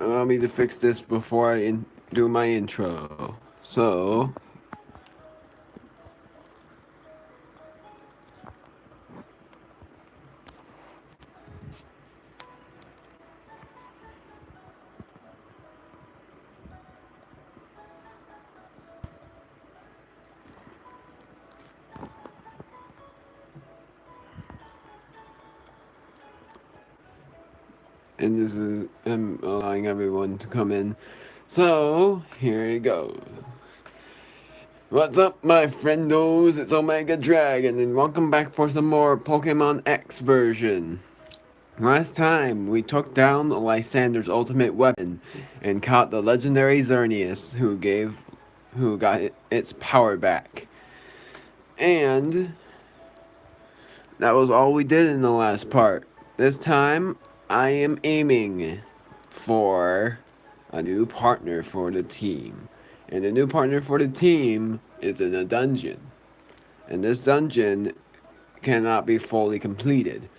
allow me to fix this before I do my intro. So, and this is, I'm allowing everyone to come in. So, here it goes. What's up, my friendos? It's Omega Dragon, and welcome back for some more Pokemon X version. Last time, we took down Lysander's ultimate weapon and caught the legendary Xerneas, who got its power back. And that was all we did in the last part. This time, I am aiming for a new partner for the team. And the new partner for the team is in a dungeon. And this dungeon cannot be fully completed.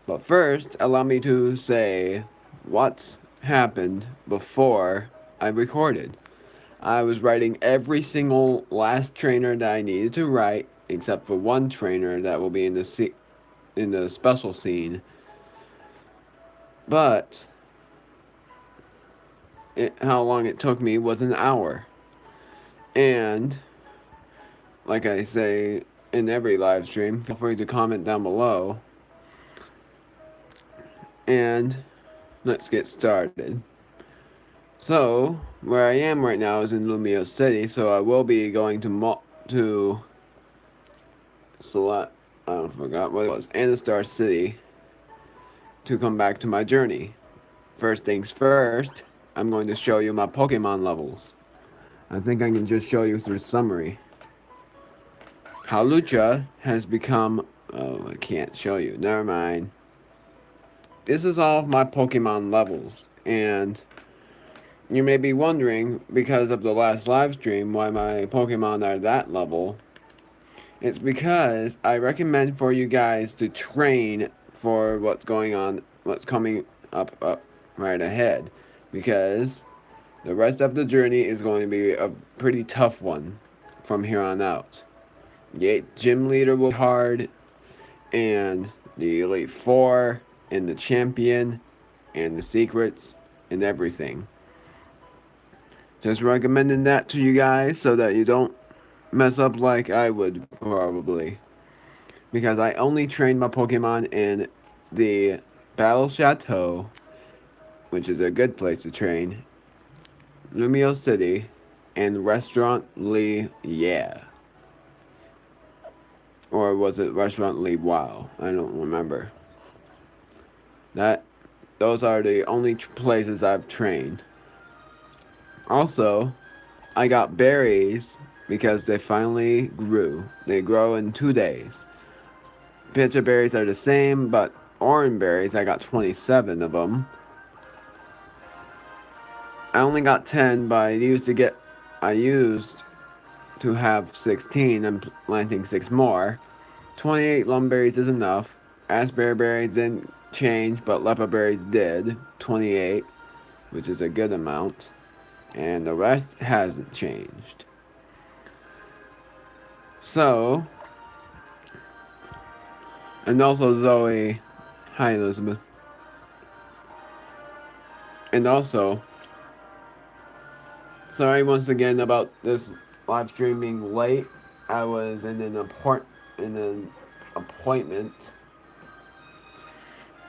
But first, allow me to say what's happened before I recorded. I was writing every single last trainer that I needed to write, except for one trainer that will be in the special scene. But how long it took me was an hour. And like I say in every live stream, feel free to comment down below. And let's get started. So, where I am right now is in Lumio City, so I will be going to select, I forgot what it was, Anastar City to come back to my journey. First things first, I'm going to show you my Pokemon levels. I think I can just show you through summary. Hawlucha has become, oh, I can't show you, never mind. This is all of my Pokemon levels, and you may be wondering, because of the last live stream, why my Pokemon are that level. It's because I recommend for you guys to train for what's coming up right ahead. Because the rest of the journey is going to be a pretty tough one from here on out. The 8th gym leader will be hard, and the Elite Four, and the champion, and the secrets, and everything. Just recommending that to you guys so that you don't mess up like I would probably. Because I only train my Pokemon in the Battle Chateau, which is a good place to train, Lumio City, and Restaurant Lee Yeah. Or was it Restaurant Lee Wow? I don't remember. Those are the only places I've trained. Also, I got berries because they finally grew. They grow in 2 days. Pitcher berries are the same, but orange berries, I got 27 of them. I only got 10, but I used to have 16. I'm planting 6 more. 28 lumberries is enough. Raspberry berries didn't change, but leopard berries did. 28, which is a good amount. And the rest hasn't changed. So, and also Zoe, hi Elizabeth. And also, sorry once again about this live stream being late. I was in an appointment.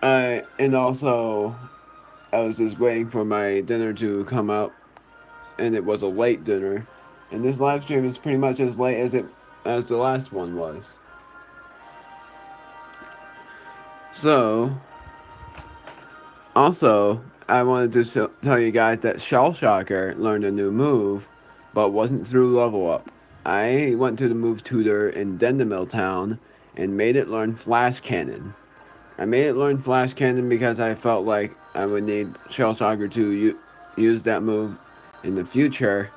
And also, I was just waiting for my dinner to come out, and it was a late dinner. And this live stream is pretty much as late as the last one was. So, also, I wanted to tell you guys that Shell Shocker learned a new move, but wasn't through level up. I went to the move tutor in Dendemil Town and made it learn Flash Cannon. I made it learn Flash Cannon because I felt like I would need Shell Shocker to use that move in the future,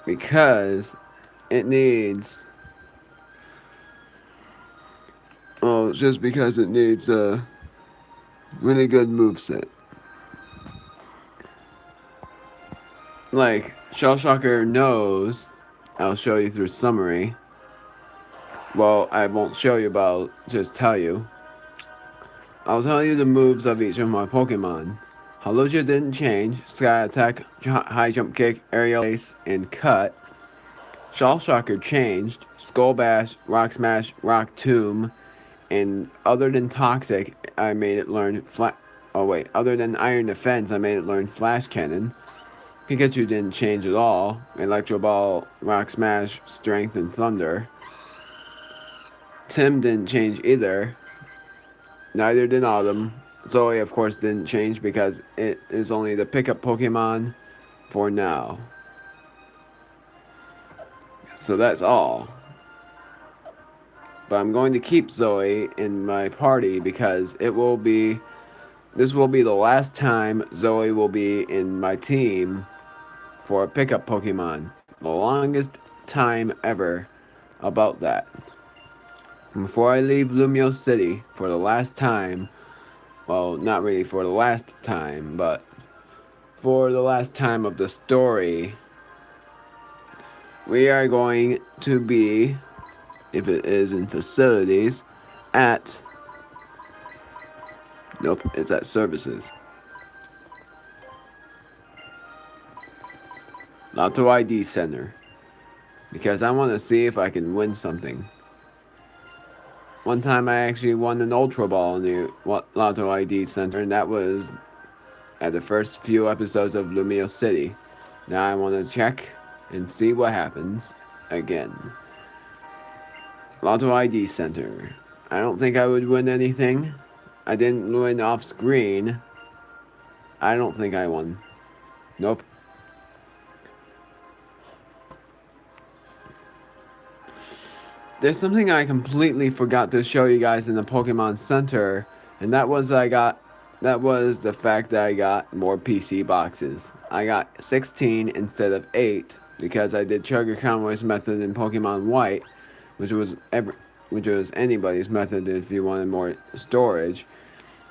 because it needs, just because it needs a really good moveset. like Shell Shocker knows, I'll show you through summary. Well, I won't show you, but I'll just tell you. I'll tell you the moves of each of my Pokemon. Haloja didn't change. Sky Attack, High Jump Kick, Aerial Ace, and Cut. Shell Shocker changed. Skull Bash, Rock Smash, Rock Tomb, and other than Toxic, I made it learn other than Iron Defense, I made it learn Flash Cannon. Pikachu didn't change at all. Electro Ball, Rock Smash, Strength, and Thunder. Tim didn't change either. Neither did Autumn. Zoe, of course, didn't change because it is only the pickup Pokemon for now. So that's all. But I'm going to keep Zoe in my party because this will be the last time Zoe will be in my team for a pickup Pokemon. The longest time ever about that. Before I leave Lumio City for the last time, well, not really for the last time, but for the last time of the story, we are going to be, if it is in facilities, at, nope, it's at services. Lotto ID Center. Because I want to see if I can win something. One time I actually won an Ultra Ball in the Lotto ID Center, and that was at the first few episodes of Lumio City. Now I want to check and see what happens again. Lotto ID Center. I don't think I would win anything. I didn't win off screen. I don't think I won. Nope. There's something I completely forgot to show you guys in the Pokemon Center, and that was the fact that I got more PC boxes. I got 16 instead of 8 because I did Sugar Conway's method in Pokemon White, which was anybody's method if you wanted more storage.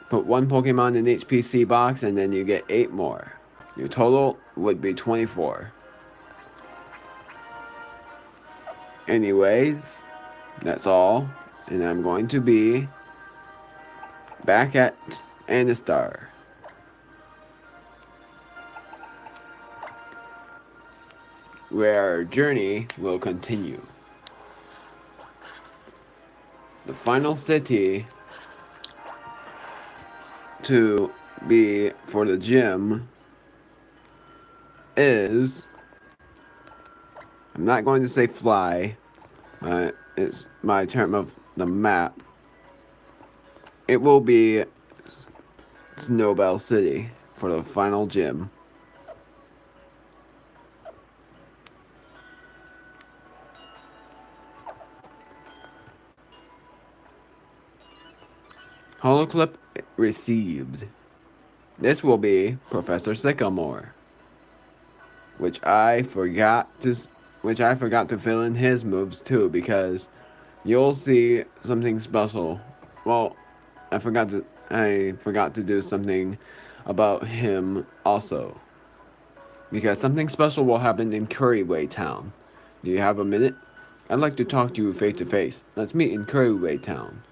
Put one Pokemon in each PC box and then you get 8 more. Your total would be 24. Anyways, that's all, and I'm going to be back at Anistar. Where our journey will continue. The final city to be for the gym is, I'm not going to say Fly, it's my term of the map. It will be Snowbell City for the final gym. Holoclip received. This will be Professor Sycamore, which I forgot to fill in his moves too, because you'll see something special. Well, I forgot to do something about him also, because something special will happen in Curryway Town. Do you have a minute? I'd like to talk to you face to face. Let's meet in Curryway Town.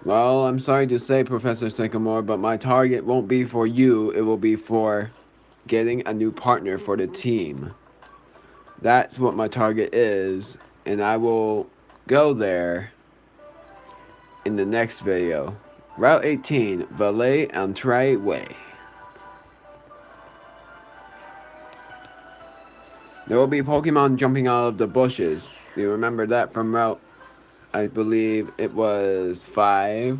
Well, I'm sorry to say, Professor Sycamore, but my target won't be for you. It will be for getting a new partner for the team. That's what my target is, and I will go there in the next video. Route 18, Valet Entrée Way. There will be Pokemon jumping out of the bushes. Do you remember that from Route, I believe it was 5?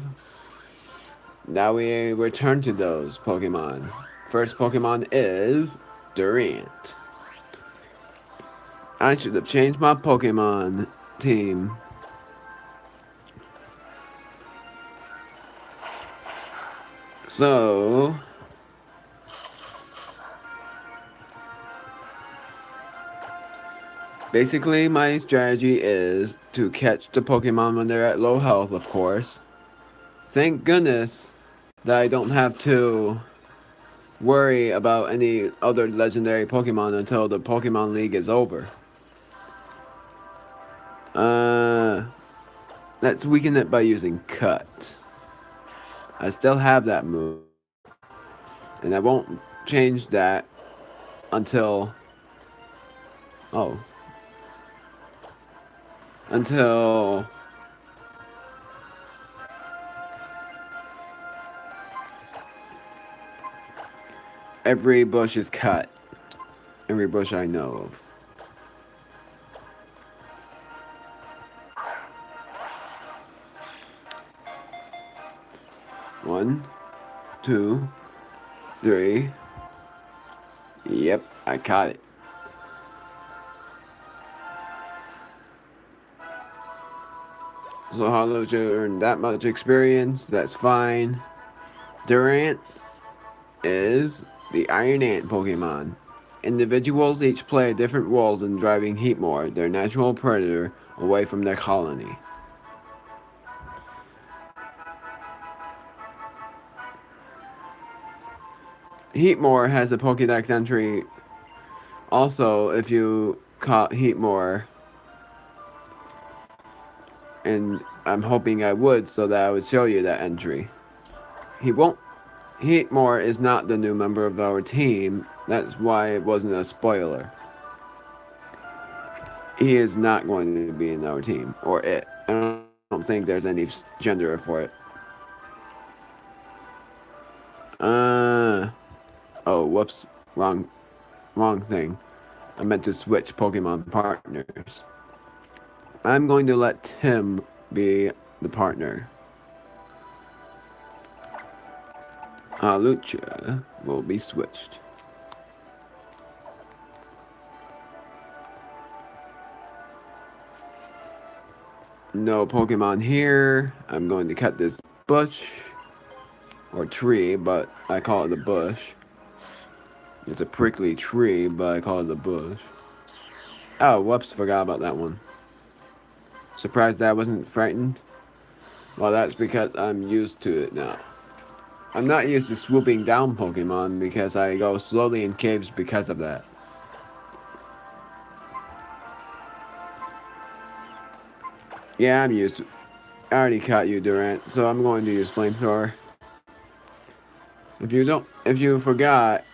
Now we return to those Pokemon. First Pokemon is Durant. I should have changed my Pokemon team. So, basically my strategy is to catch the Pokemon when they're at low health, of course. Thank goodness that I don't have to worry about any other legendary Pokemon until the Pokemon League is over. Uh, let's weaken it by using Cut. I still have that move, and I won't change that until oh until every bush is cut. Every bush I know of. One, two, three. Yep, I caught it. So Haloja earned that much experience. That's fine. Durant is the Iron Ant Pokemon. Individuals each play different roles in driving Heatmore, their natural predator, away from their colony. Heatmore has a Pokédex entry. Also, if you caught Heatmore, and I'm hoping I would so that I would show you that entry. He won't. Heatmore is not the new member of our team. That's why it wasn't a spoiler. He is not going to be in our team, or it. I don't think there's any gender for it. Uh. Oh, whoops. Wrong thing. I meant to switch Pokemon partners. I'm going to let Tim be the partner. Lucha will be switched. No Pokemon here. I'm going to cut this bush. Or tree, but I call it a bush. It's a prickly tree, but I call it a bush. Oh, whoops, forgot about that one. Surprised that I wasn't frightened? Well, that's because I'm used to it now. I'm not used to swooping down Pokemon because I go slowly in caves because of that. Yeah, I'm used to... I already caught you, Durant, so I'm going to use Flamethrower. If you forgot,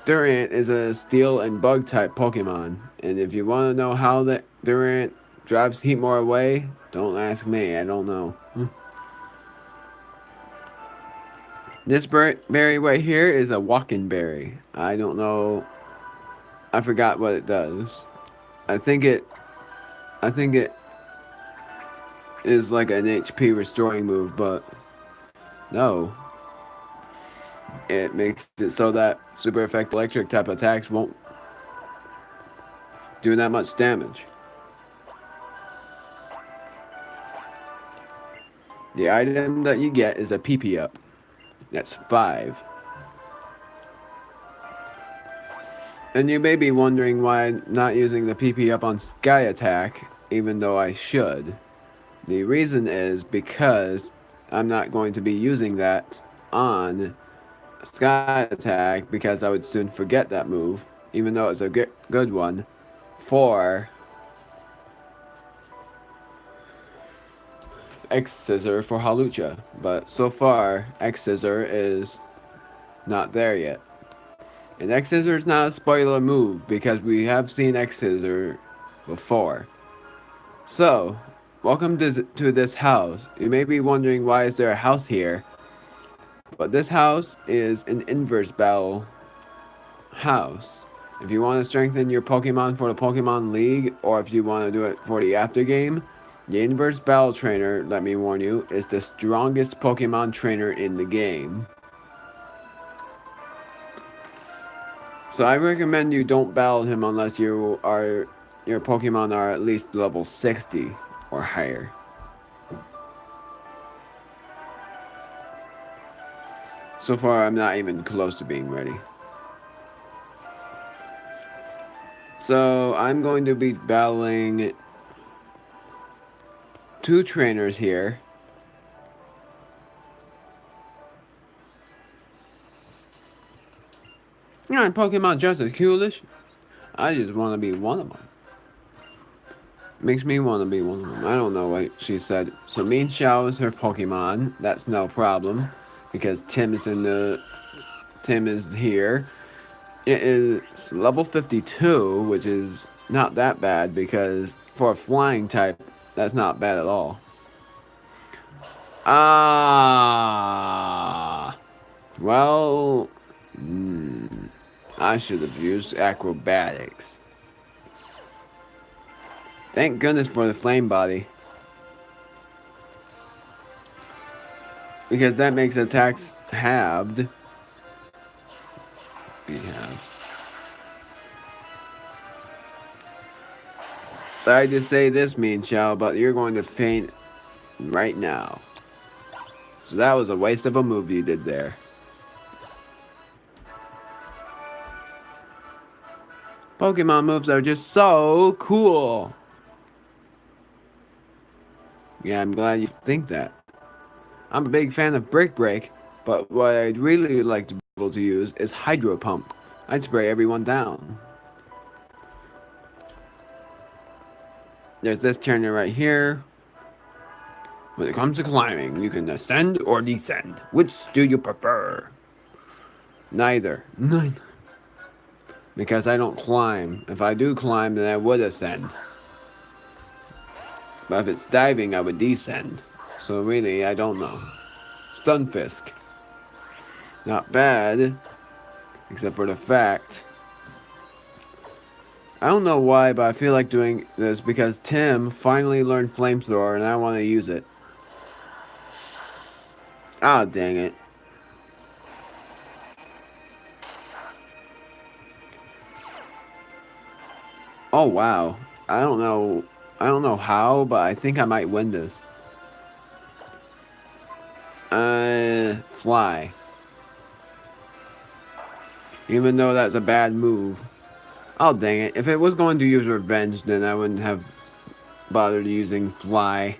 Durant is a Steel and Bug type Pokemon, and if you want to know how that Durant drives Heatmore away, don't ask me, I don't know. This berry right here is a walking berry. I don't know. I forgot what it does. I think it. I think it is like an HP restoring move, but no. It makes it so that super effective electric type attacks won't do that much damage. The item that you get is a PP up. That's 5. And you may be wondering why I'm not using the PP up on Sky Attack, even though I should. The reason is because I'm not going to be using that on Sky Attack because I would soon forget that move, even though it's a good one, for X-Scissor for Hawlucha. But so far, X-Scissor is not there yet. And X-Scissor is not a spoiler move because we have seen X-Scissor before. So, welcome to this house. You may be wondering why is there a house here. But this house is an inverse battle house. If you want to strengthen your Pokemon for the Pokemon League, or if you want to do it for the after game, the inverse battle trainer, let me warn you, is the strongest Pokemon trainer in the game. So I recommend you don't battle him unless your Pokemon are at least level 60 or higher. So far, I'm not even close to being ready. So I'm going to be battling 2 trainers here. You know, Pokemon just as coolish. I just want to be one of them. Makes me want to be one of them. I don't know what she said. So Mean Xiao is her Pokemon. That's no problem. Because Tim is here. It is level 52, which is not that bad because for a flying type, that's not bad at all. Ah. Well, I should have used acrobatics. Thank goodness for the flame body. Because that makes attacks halved. Be halved. Sorry to say this, Mean Xiao, but you're going to faint right now. So that was a waste of a move you did there. Pokemon moves are just so cool. Yeah, I'm glad you think that. I'm a big fan of Brick Break, but what I'd really like to be able to use is Hydro Pump. I'd spray everyone down. There's this turner right here. When it comes to climbing, you can ascend or descend. Which do you prefer? Neither. Neither. Because I don't climb. If I do climb, then I would ascend. But if it's diving, I would descend. So really, I don't know. Stunfisk. Not bad. Except for the fact. I don't know why, but I feel like doing this because Tim finally learned Flamethrower and I want to use it. Ah, dang it. Oh, wow. I don't know how, but I think I might win this. Fly. Even though that's a bad move. Oh, dang it. If it was going to use Revenge, then I wouldn't have bothered using Fly.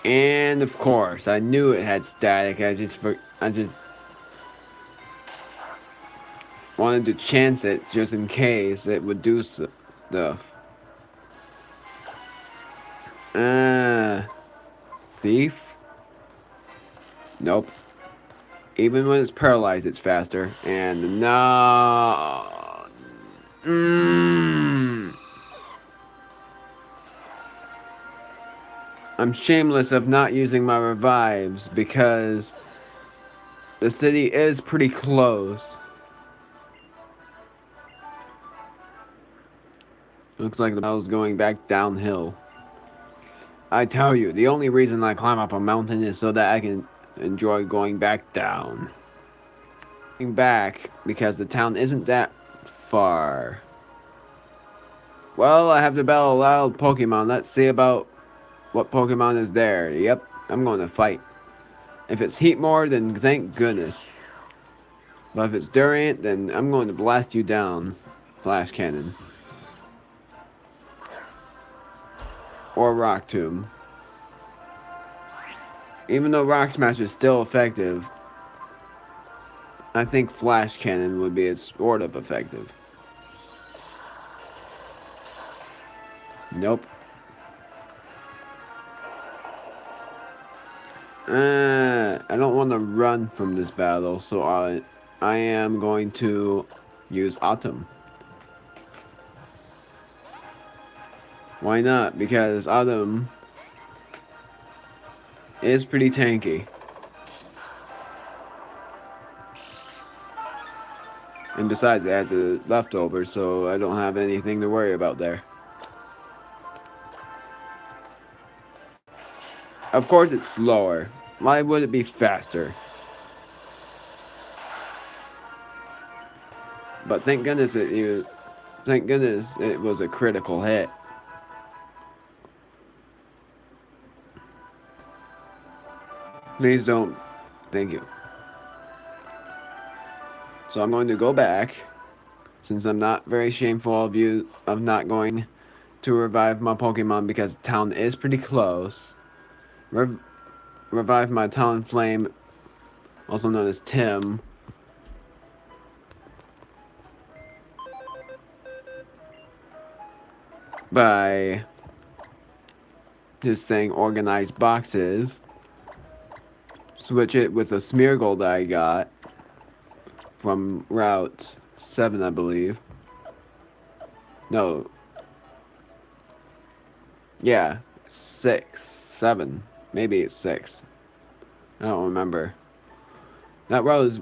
And of course, I knew it had static. I just wanted to chance it just in case it would do stuff. Thief? Nope. Even when it's paralyzed, it's faster. And no. I'm shameless of not using my revives because the city is pretty close. Looks like the battle's going back downhill. I tell you, the only reason I climb up a mountain is so that I can enjoy going back down. Going back because the town isn't that far. Well, I have to battle a wild Pokemon. Let's see about what Pokemon is there. Yep, I'm going to fight. If it's Heatmore, then thank goodness. But if it's Durant, then I'm going to blast you down. Flash Cannon. Or Rock Tomb. Even though Rock Smash is still effective, I think Flash Cannon would be sort of effective. Nope. I don't want to run from this battle, so I am going to use Autumn. Why not? Because Autumn is pretty tanky. And besides, it has the leftovers, so I don't have anything to worry about there. Of course it's slower. Why would it be faster? But thank goodness it was a critical hit. Please don't. Thank you. So I'm going to go back, since I'm not very shameful of not going to revive my Pokemon because town is pretty close. Revive my Talonflame also known as Tim. By this thing, organized boxes. Switch it with a Smeargle that I got from Route 7, I believe. No. Yeah, 6, 7. Maybe it's 6. I don't remember. That route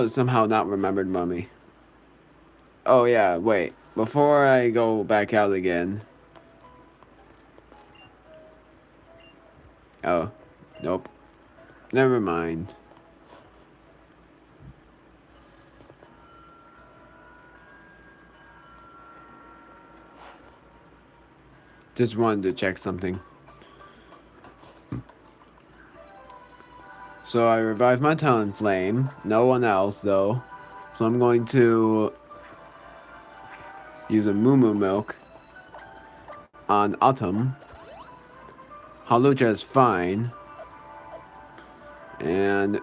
is somehow not remembered by me. Oh yeah, wait. Before I go back out again. Oh, nope. Never mind. Just wanted to check something. So I revived my Talonflame. No one else, though. So I'm going to use a Moo Milk on Autumn. Halucha is fine. And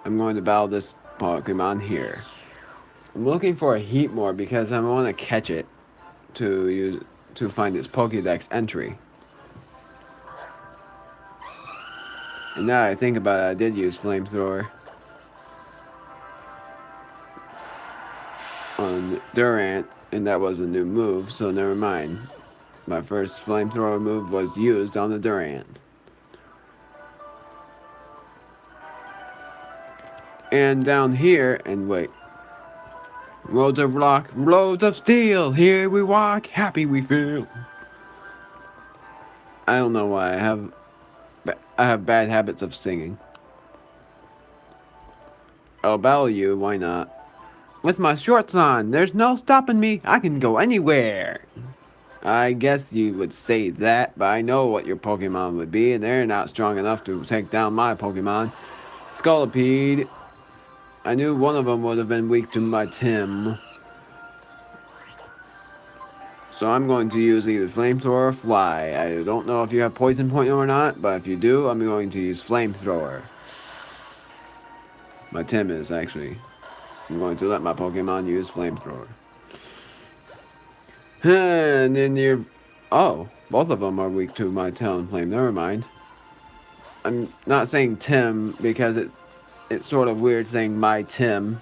I'm going to battle this Pokemon here. I'm looking for a Heatmore because I want to catch it to find its Pokédex entry. And now I think about it, I did use Flamethrower on Durant, and that was a new move, so never mind. My first Flamethrower move was used on the Durant. And down here, and wait. Roads of rock, roads of steel, here we walk, happy we feel. I don't know why, I have bad habits of singing. I'll battle you, why not? With my shorts on, there's no stopping me, I can go anywhere. I guess you would say that, but I know what your Pokemon would be, and they're not strong enough to take down my Pokemon. Scolipede. I knew one of them would have been weak to my Tim. So I'm going to use either Flamethrower or Fly. I don't know if you have Poison Point or not, but if you do, I'm going to use Flamethrower. My Tim is, actually. I'm going to let my Pokemon use Flamethrower. And then you're... Oh, both of them are weak to my Talonflame. Never mind. I'm not saying Tim because it's sort of weird saying my Tim.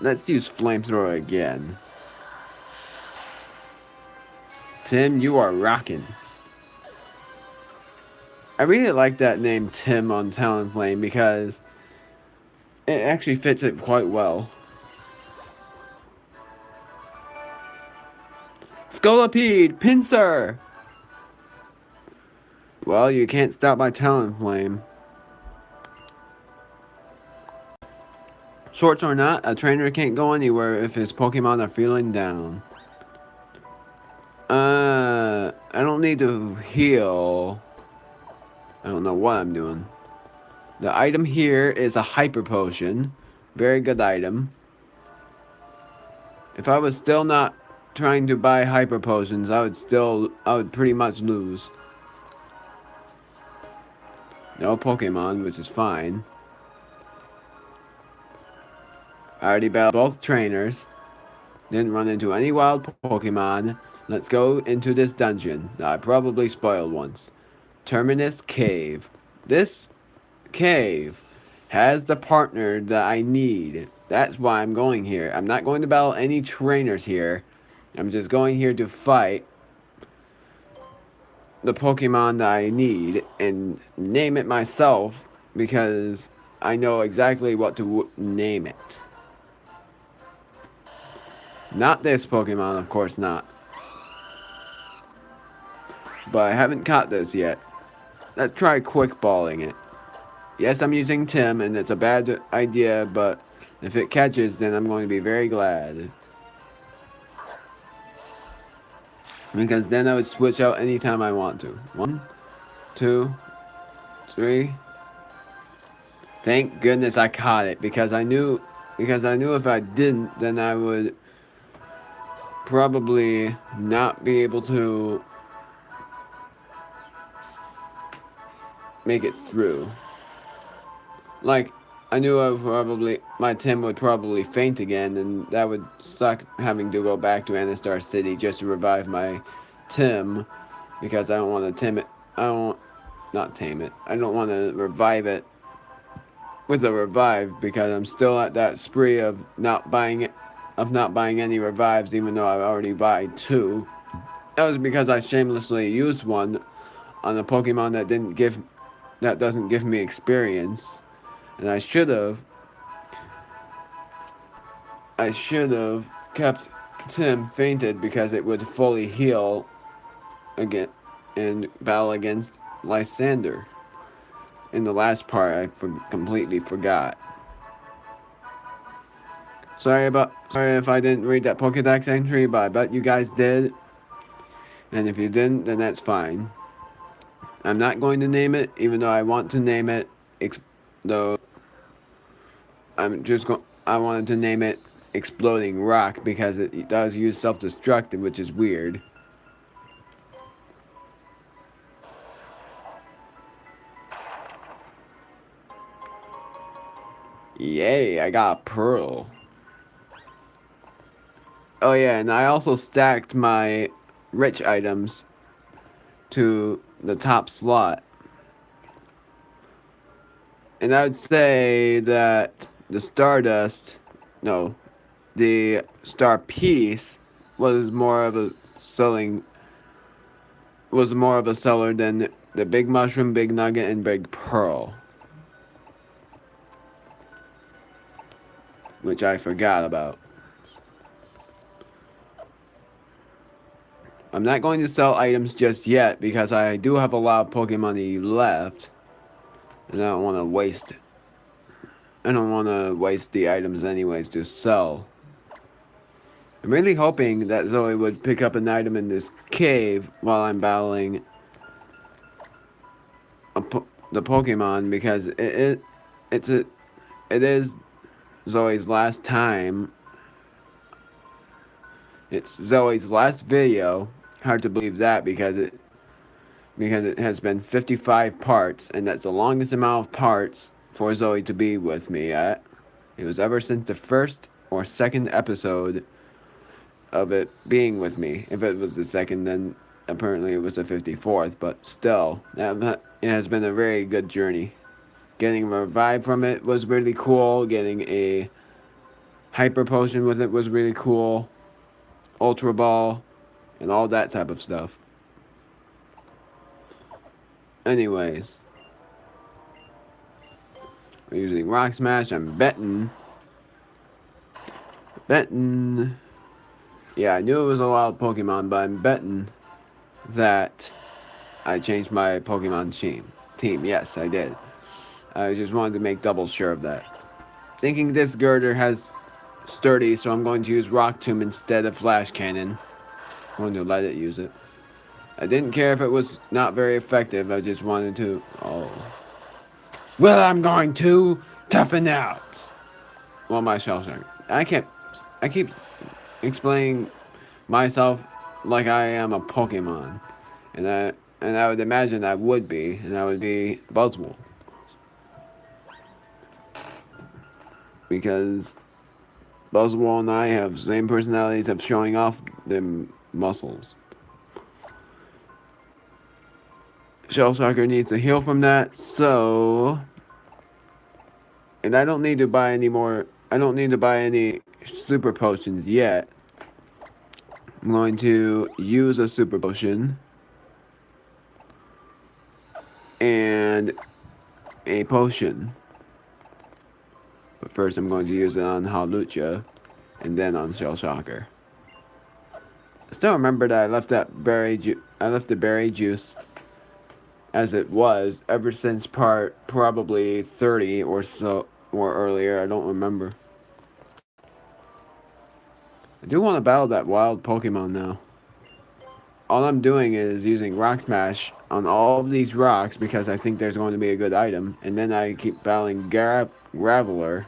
Let's use Flamethrower again. Tim, you are rockin'. I really like that name Tim on Talonflame because it actually fits it quite well. Scolipede, Pinsir! Well, you can't stop my Talonflame. Shorts or not, a trainer can't go anywhere if his Pokemon are feeling down. I don't need to heal. I don't know what I'm doing. The item here is a Hyper Potion. Very good item. If I was still not trying to buy Hyper Potions, I would pretty much lose. No Pokemon, which is fine. I already battled both trainers. Didn't run into any wild Pokemon. Let's go into this dungeon that I probably spoiled once. Terminus Cave. This cave has the partner that I need. That's why I'm going here. I'm not going to battle any trainers here. I'm just going here to fight the Pokemon that I need and name it myself because I know exactly what to name it. Not this Pokemon, of course not. But I haven't caught this yet. Let's try quick balling it. Yes, I'm using Tim, and it's a bad idea, but if it catches, then I'm going to be very glad. Because then I would switch out anytime I want to. 1, 2, 3. Thank goodness I caught it, because I knew if I didn't, then I would probably not be able to make it through. Like, I knew my Tim would probably faint again, and that would suck having to go back to Anastar City just to revive my Tim, because I don't want to tame it. I don't, not tame it. I don't want to revive it with a revive, because I'm still at that spree of not buying any revives, even though I've already bought 2. That was because I shamelessly used one on a Pokemon that doesn't give me experience, and I should have kept Tim fainted, because it would fully heal again and battle against Lysander. In the last part, I completely forgot. Sorry if I didn't read that Pokédex entry, but I bet you guys did. And if you didn't, then that's fine. I'm not going to name it, even though I want to name it. Though I wanted to name it Exploding Rock, because it does use self-destruct, which is weird. Yay, I got a pearl. Oh yeah, and I also stacked my rich items to the top slot. And I would say that the Star Piece was more of a seller than the Big Mushroom, Big Nugget, and Big Pearl, which I forgot about. I'm not going to sell items just yet, because I do have a lot of Pokemon left, and I don't want to waste the items anyways to sell. I'm really hoping that Zoe would pick up an item in this cave while I'm battling the Pokemon, because it is Zoe's last time. It's Zoe's last video. Hard to believe that, because it has been 55 parts, and that's the longest amount of parts for Zoe to be with me at. It was ever since the first or second episode of it being with me. If it was the second, then apparently it was the 54th, but still, it has been a very good journey. Getting a revive from it was really cool. Getting a hyper potion with it was really cool. Ultra Ball, and all that type of stuff. Anyways, we're using Rock Smash. I'm betting. Yeah, I knew it was a wild Pokemon, but I'm betting that I changed my Pokemon team. Yes, I did. I just wanted to make double sure of that. Thinking this Girder has Sturdy, so I'm going to use Rock Tomb instead of Flash Cannon. I'm going to let it use it. I didn't care if it was not very effective. I just wanted to... Oh. Well, I'm going to toughen out. Well, my shell shark. I keep explaining myself like I am a Pokemon. And I would imagine I would be. And I would be Buzzwole. Because Buzzwole and I have the same personalities of showing off them muscles. Shell Shocker needs to heal from that, so... And I don't need to buy any more... I don't need to buy any super potions yet. I'm going to use a super potion. And a potion. But first I'm going to use it on Hawlucha. And then on Shell Shocker. I still remember that I left the berry juice as it was ever since part probably 30 or so, or earlier. I don't remember. I do want to battle that wild Pokemon now. All I'm doing is using Rock Smash on all of these rocks, because I think there's going to be a good item, and then I keep battling Graveler.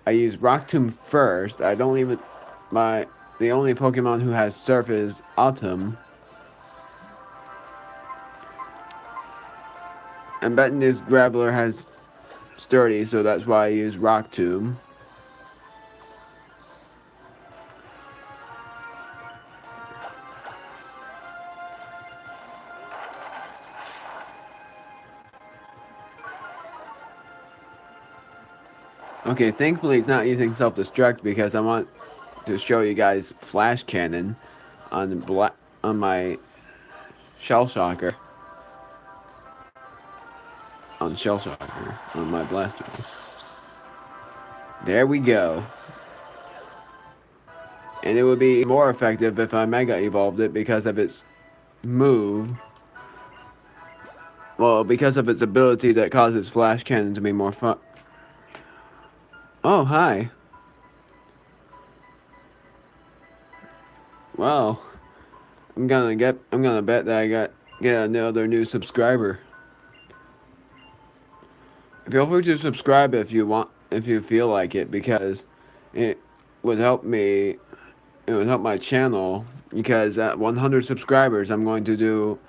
I use Rock Tomb first. I don't even... The only Pokemon who has Surf is Autumn. I'm betting this Graveler has sturdy, so that's why I use Rock Tomb. Okay, thankfully it's not using self-destruct because I want to show you guys Flash Cannon on my Shell Shocker. On Shell Shocker, on my Blaster. There we go. And it would be more effective if I Mega Evolved it because of its move. Well, because of its ability that causes Flash Cannon to be more fun. Oh, hi. Well, I'm gonna bet that I get another new subscriber. Feel free to subscribe if you feel like it, because it would help me. It would help my channel, because at 100 subscribers, I'm going to do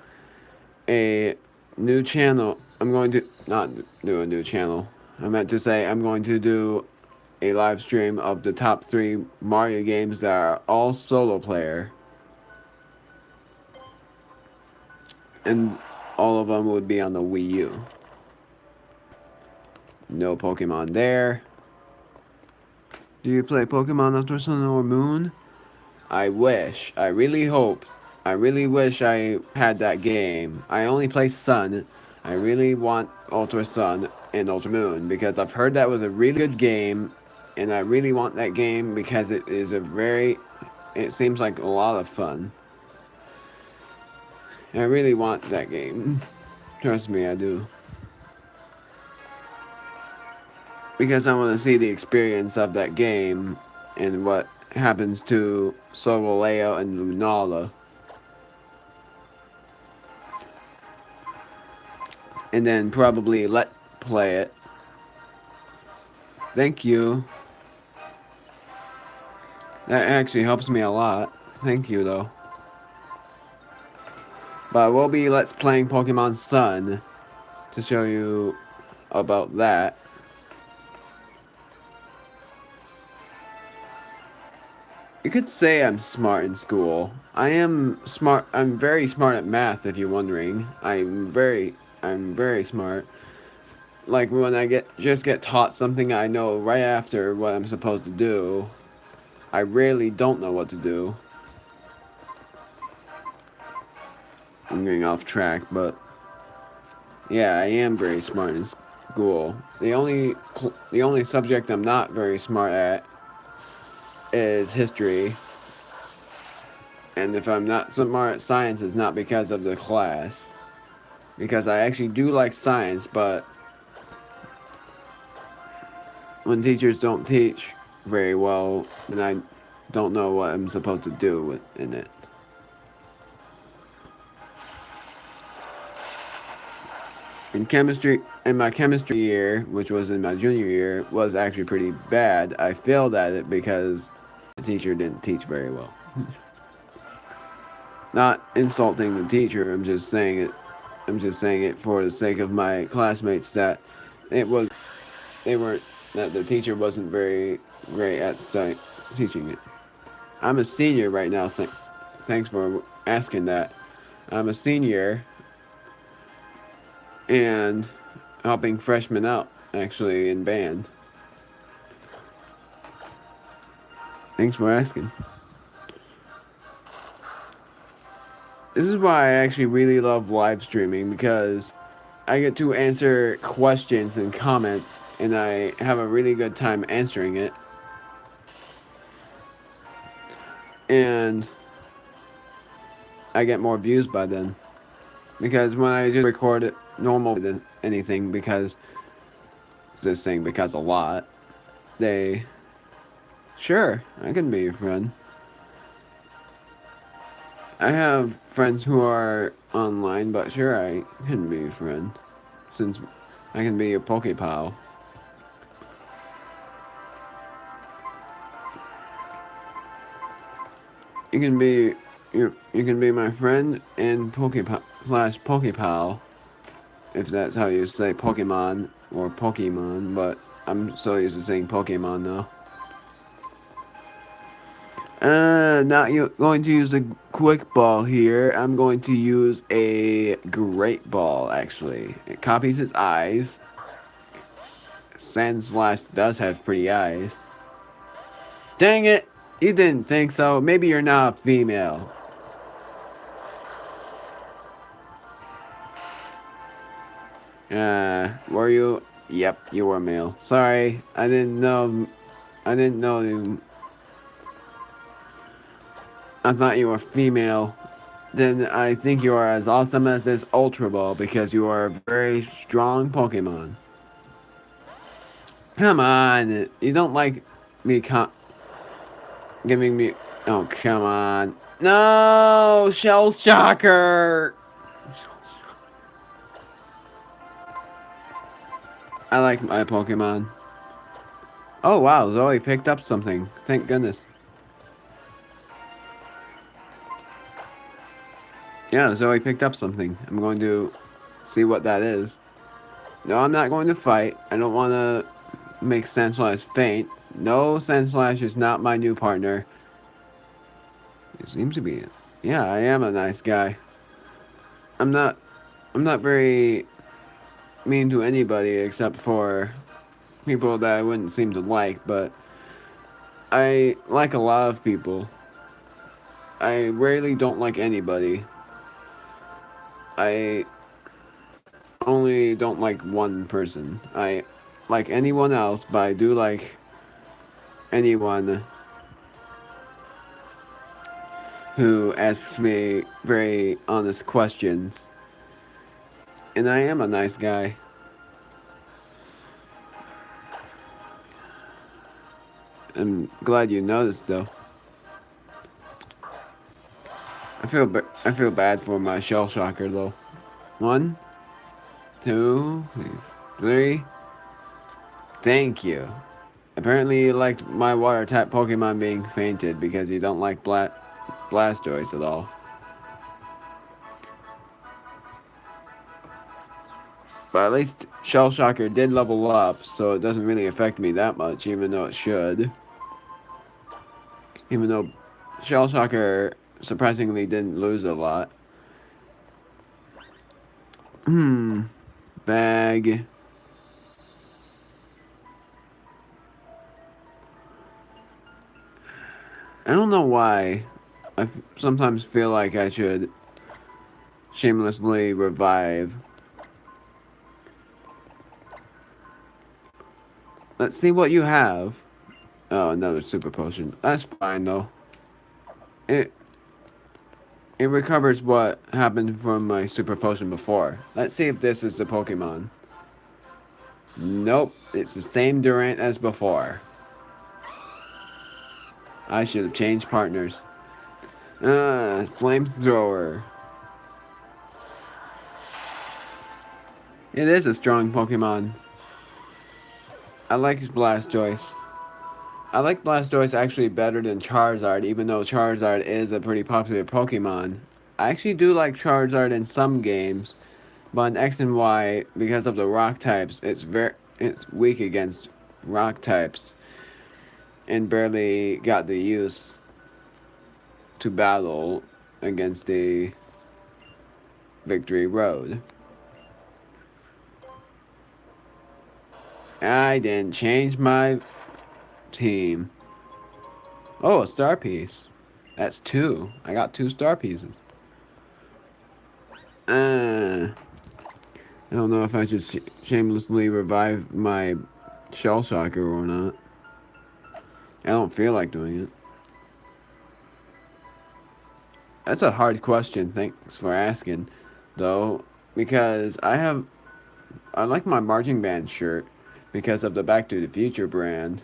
a new channel. I'm going to not do a new channel. I meant to say I'm going to do a live stream of the top 3 Mario games that are all solo player. And all of them would be on the Wii U. No Pokemon there. Do you play Pokemon Ultra Sun or Moon? I wish. I really hope. I really wish I had that game. I only play Sun. I really want Ultra Sun and Ultra Moon because I've heard that was a really good game, and I really want that game because it is it seems like a lot of fun. I really want that game. Trust me, I do. Because I want to see the experience of that game and what happens to Solgaleo and Lunala. And then probably let's play it. Thank you. That actually helps me a lot. Thank you, though. But we'll be let's playing Pokemon Sun to show you about that. You could say I'm smart in school. I am smart. I'm very smart at math, if you're wondering. I'm very smart. Like when I just get taught something, I know right after what I'm supposed to do. I rarely don't know what to do. I'm getting off track, but yeah, I am very smart in school. The only subject I'm not very smart at is history. And if I'm not smart at science, it's not because of the class. Because I actually do like science, but when teachers don't teach very well, then I don't know what I'm supposed to do in it. In my chemistry year, which was in my junior year, was actually pretty bad. I failed at it because the teacher didn't teach very well. Not insulting the teacher, I'm just saying it for the sake of my classmates that that the teacher wasn't very great at teaching it. I'm a senior right now. Thanks for asking that. I'm a senior and helping freshmen out, actually, in band. Thanks for asking. This is why I actually really love live streaming, because I get to answer questions and comments, and I have a really good time answering it. And I get more views by then. Because when I just record it normal than anything, because this thing because a lot, sure, I can be your friend. I have friends who are online, but sure, I can be your friend. Since I can be your Pokepal. You can be my friend and Pokepal. if that's how you say Pokemon or Pokemon, but I'm so used to saying Pokemon now. Not going to use a quick ball here. I'm going to use a great ball, actually. It copies its eyes. Sandslash does have pretty eyes. Dang it! You didn't think so. Maybe you're not a female. Were you? Yep, you were male. Sorry, I didn't know. I didn't know you. I thought you were female. Then I think you are as awesome as this Ultra Ball because you are a very strong Pokemon. Come on, you don't like me giving me. Oh, come on. No, Shell Shocker! I like my Pokemon. Oh wow, Zoe picked up something. Thank goodness. Yeah, Zoe picked up something. I'm going to see what that is. No, I'm not going to fight. I don't want to make Sandslash faint. No, Sandslash is not my new partner. It seems to be. Yeah, I am a nice guy. I'm not. I'm not very mean to anybody except for people that I wouldn't seem to like, but I like a lot of people. I rarely don't like anybody. I only don't like one person. I like anyone else, but I do like anyone who asks me very honest questions. And I am a nice guy. I'm glad you noticed, though. I feel bad for my shell shocker, though. 1, 2, 3. Thank you. Apparently you liked my water type Pokemon being fainted because you don't like Blastoise at all. But at least Shell Shocker did level up, so it doesn't really affect me that much, even though it should. Even though Shell Shocker surprisingly didn't lose a lot. Bag. I don't know why. Sometimes feel like I should shamelessly revive. Let's see what you have. Oh, another super potion. That's fine though. It it recovers what happened from my super potion before. Let's see if this is the Pokemon. Nope, it's the same Durant as before. I should have changed partners. Flamethrower. It is a strong Pokemon. I like Blastoise. I like Blastoise actually better than Charizard, even though Charizard is a pretty popular Pokemon. I actually do like Charizard in some games, but in X and Y, because of the rock types, it's weak against rock types, and barely got the use to battle against the victory road. I didn't change my team. Oh, a star piece. That's 2. I got 2 star pieces. I don't know if I should shamelessly revive my shell shocker or not. I don't feel like doing it. That's a hard question. Thanks for asking, though, because I like my marching band shirt because of the Back to the Future brand.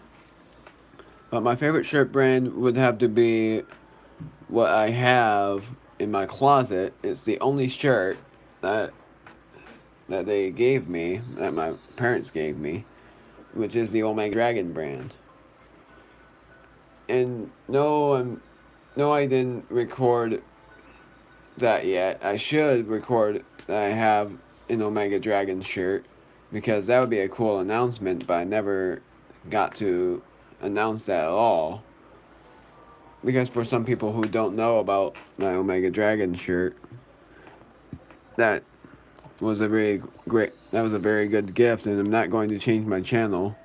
But my favorite shirt brand would have to be what I have in my closet. It's the only shirt that they gave me, that my parents gave me, which is the Omega Dragon brand. And no, I didn't record that yet. I should record that I have an Omega Dragon shirt because that would be a cool announcement, but I never got to announce that at all. Because for some people who don't know about my Omega Dragon shirt, that was a very good gift, and I'm not going to change my channel.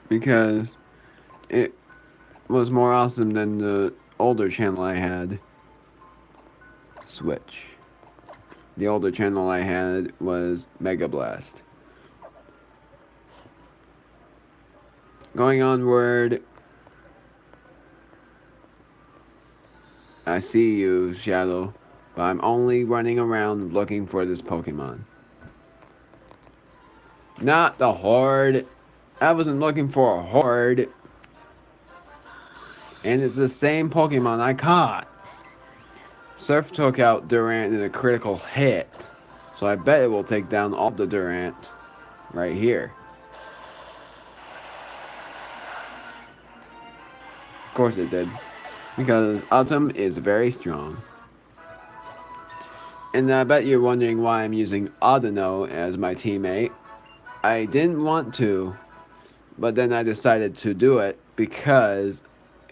Because it was more awesome than the older channel I had. Switch. The older channel I had was Mega Blast. Going onward, I see you, Shadow, but I'm only running around looking for this Pokemon. Not the Horde. I wasn't looking for a Horde. And it's the same Pokemon I caught. Surf took out Durant in a critical hit, so I bet it will take down all the Durant right here. Of course it did, because Autumn is very strong. And I bet you're wondering why I'm using Audino as my teammate. I didn't want to, but then I decided to do it because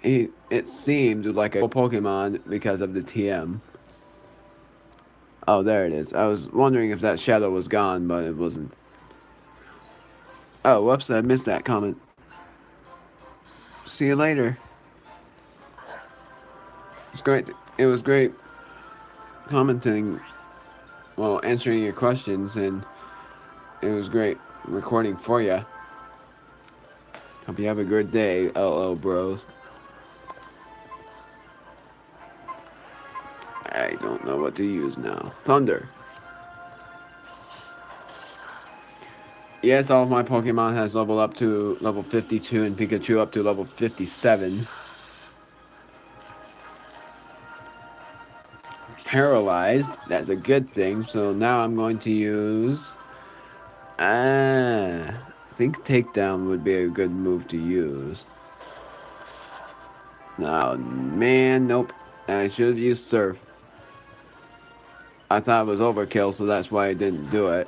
it seemed like a Pokemon because of the TM. Oh, there it is. I was wondering if that shadow was gone, but it wasn't. Oh, whoops, I missed that comment. See you later. It's great. It was great commenting, well, answering your questions, and it was great recording for you. Hope you have a good day, LL bros. I don't know what to use now. Thunder. Yes, all of my Pokemon has leveled up to level 52 and Pikachu up to level 57. Paralyzed, that's a good thing. So now I'm going to use... I think Takedown would be a good move to use. Oh, man, nope. I should have used Surf. I thought it was overkill, so that's why I didn't do it.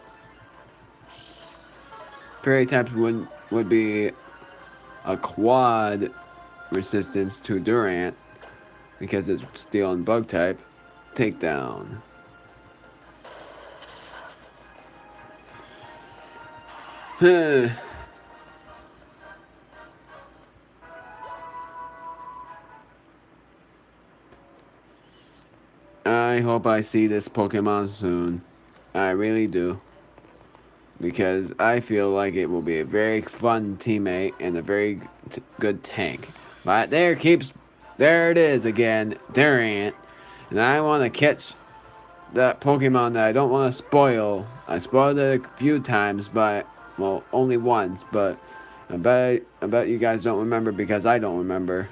Fairy types would be a quad resistance to Durant because it's Steel and Bug type. Takedown. I hope I see this Pokemon soon. I really do. Because I feel like it will be a very fun teammate and a very good tank. But there it is again, Durant. And I want to catch that Pokemon that I don't want to spoil. I spoiled it a few times, but, well, only once. But I bet you guys don't remember because I don't remember.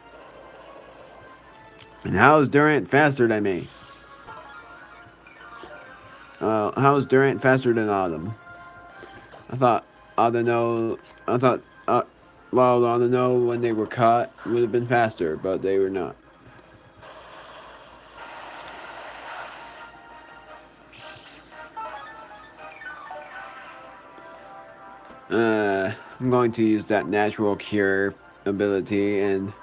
And how is Durant faster than me? How is Durant faster than Autumn? I thought Audino, when they were caught would have been faster, but they were not. I'm going to use that natural cure ability and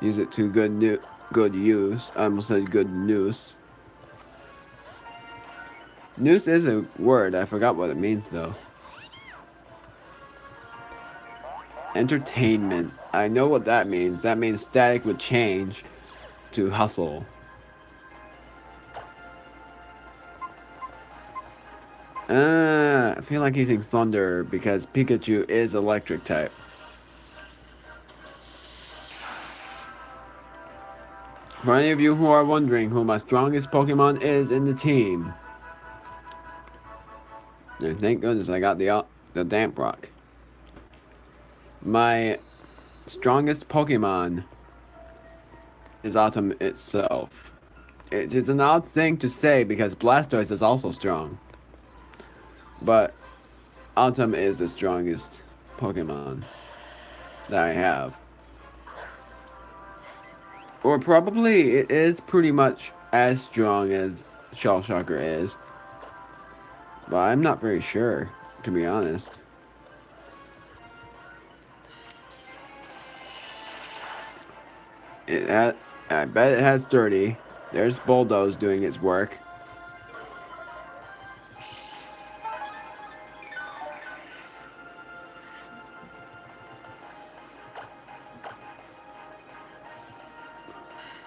use it to good use. I almost said good noose. Noose is a word. I forgot what it means though. Entertainment. I know what that means. That means static would change to hustle. I feel like using Thunder because Pikachu is electric type. For any of you who are wondering who my strongest Pokemon is in the team, and thank goodness I got the Damp Rock. My strongest Pokemon is Autumn itself. It is an odd thing to say because Blastoise is also strong. But Autumn is the strongest Pokemon that I have. Or probably it is pretty much as strong as Shell Shocker is. But I'm not very sure, to be honest. I bet it has 30. There's Bulldoze doing its work.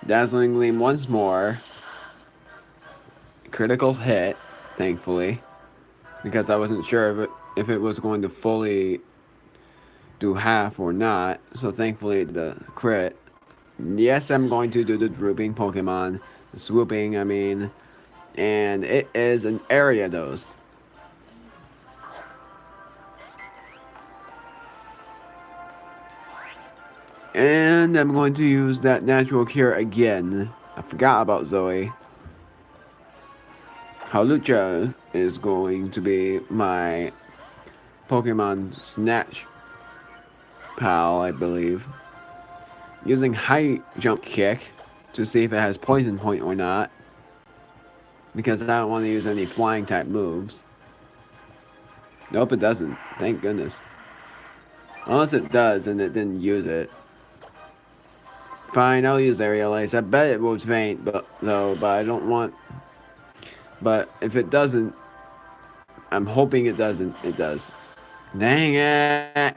Dazzling Gleam once more. Critical hit, thankfully. Because I wasn't sure if it was going to fully do half or not. So thankfully the crit. Yes, I'm going to do the drooping Pokemon. The swooping, I mean. And it is an area dose. And I'm going to use that natural cure again. I forgot about Zoe. Hawlucha is going to be my Pokemon Snatch pal, I believe. Using High Jump Kick to see if it has Poison Point or not. Because I don't want to use any flying type moves. Nope, it doesn't. Thank goodness. Unless it does and it didn't use it. Fine, I'll use Aerial Ace. I bet it will faint, but I don't want. But if it doesn't, I'm hoping it doesn't. It does. Dang it!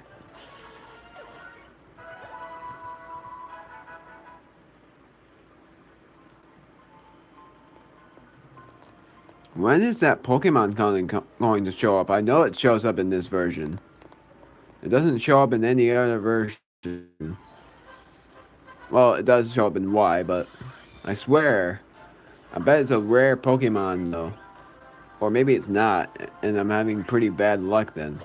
When is that Pokemon going to show up? I know it shows up in this version. It doesn't show up in any other version. Well, it does show up in Y, but I swear, I bet it's a rare Pokemon though. Or maybe it's not, and I'm having pretty bad luck then.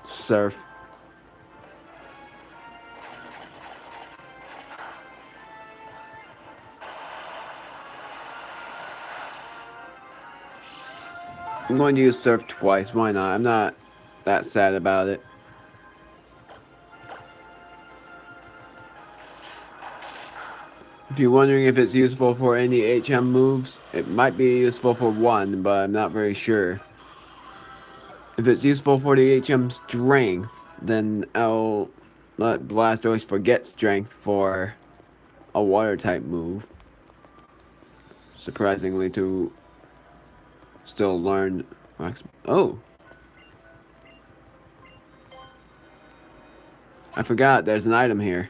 Surf. I'm going to use Surf twice, why not? I'm not that sad about it. If you're wondering if it's useful for any HM moves, it might be useful for one, but I'm not very sure. If it's useful for the HM strength, then I'll let Blastoise forget strength for a water type move. Surprisingly to still learn. Oh! I forgot there's an item here.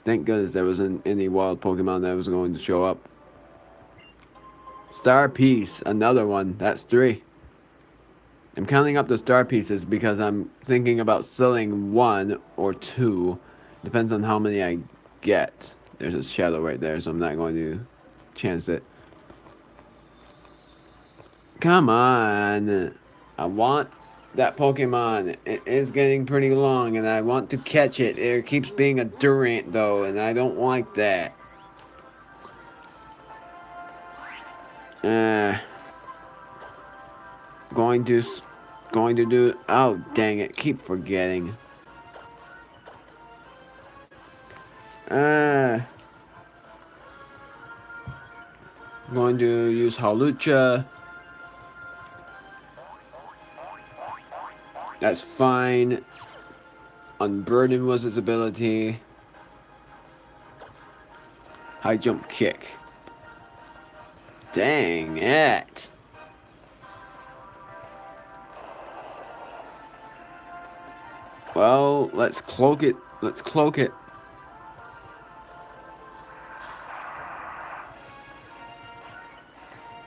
Thank goodness there wasn't any wild Pokemon that was going to show up. Star Piece, another one. That's 3. I'm counting up the star pieces because I'm thinking about selling 1 or 2. Depends on how many I get. There's a shadow right there, so I'm not going to chance it. Come on. I want that Pokemon. It is getting pretty long, and I want to catch it. It keeps being a Durant, though, and I don't like that. Going to do. Oh, dang it! Keep forgetting. Going to use Hawlucha. That's fine. Unburden was its ability. High jump kick. Dang it. Well, let's cloak it. Let's cloak it.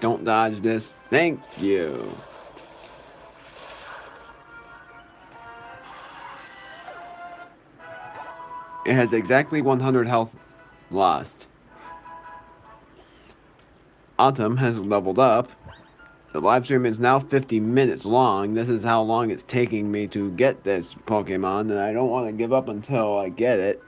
Don't dodge this. Thank you. It has exactly 100 health lost. Autumn has leveled up. The live stream is now 50 minutes long. This is how long it's taking me to get this Pokemon, and I don't want to give up until I get it.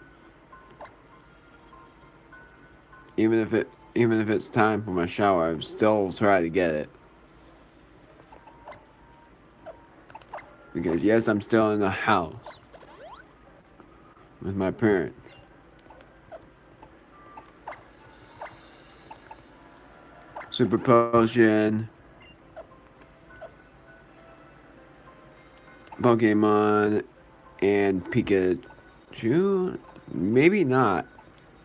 Even if it's time for my shower, I'm still trying to get it. Because yes, I'm still in the house. with my parents. Super Potion, Pokemon, and Pikachu? Maybe not.